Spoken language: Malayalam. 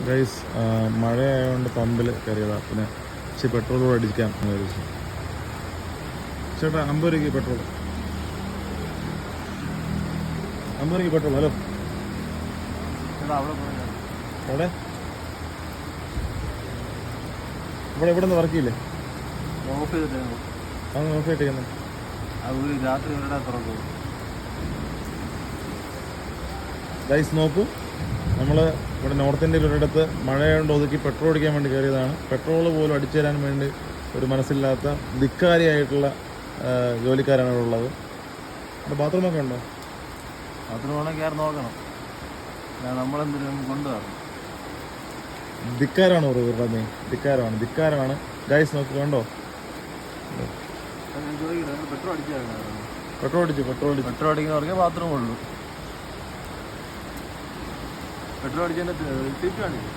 ഗൈസ് മഴയായതുകൊണ്ട് പമ്പിൽ കയറിയതാണ്. പിന്നെ ഇച്ചിരി പെട്രോൾ കൂടെ അടിക്കാം എന്ന് വിചാരിച്ചു. ചേട്ടാ 50 രൂപയ്ക്ക് പെട്രോൾ, 50 രൂപയ്ക്ക് പെട്രോൾ. ഹലോ അവിടെ ഇവിടെ നിന്ന് വർക്ക് ചെയ്യില്ലേ? ഓഫ് ചെയ്തിട്ട് അങ്ങ് ഓഫ് ചെയ്തിരിക്കുന്നു. രാത്രി തുറക്കും. ഗൈസ് നോക്കൂ, നമ്മൾ ഇവിടെ നോർത്ത് ഇന്ത്യയിൽ ഒരിടത്ത് മഴയുണ്ട് ഒതുക്കി പെട്രോൾ അടിക്കാൻ വേണ്ടി കയറിയതാണ്. പെട്രോൾ പോലും അടിച്ചു തരാൻ വേണ്ടി ഒരു മനസ്സില്ലാത്ത ധിക്കാരിയായിട്ടുള്ള ജോലിക്കാരാണ് ഇവിടെ ഉള്ളത്. അവിടെ ബാത്റൂമൊക്കെ ഉണ്ടോ? ബാത്റൂം വേണമെങ്കിൽ കയറി നോക്കണം. നമ്മളെന്തെങ്കിലും കൊണ്ടുവരണം. ധിക്കാരാണ് ഇവരുടെ മെയിൻ. ധിക്കാരമാണ്. ഗൈസ് നോക്കി കണ്ടോ, പെട്രോൾ അടിച്ചു. പെട്രോൾ അടിക്കുന്ന ബാത്റൂം ഉള്ളൂ. പെട്രോൾ അടിച്ചതിൻ്റെ സീറ്റ് കാണിക്കും.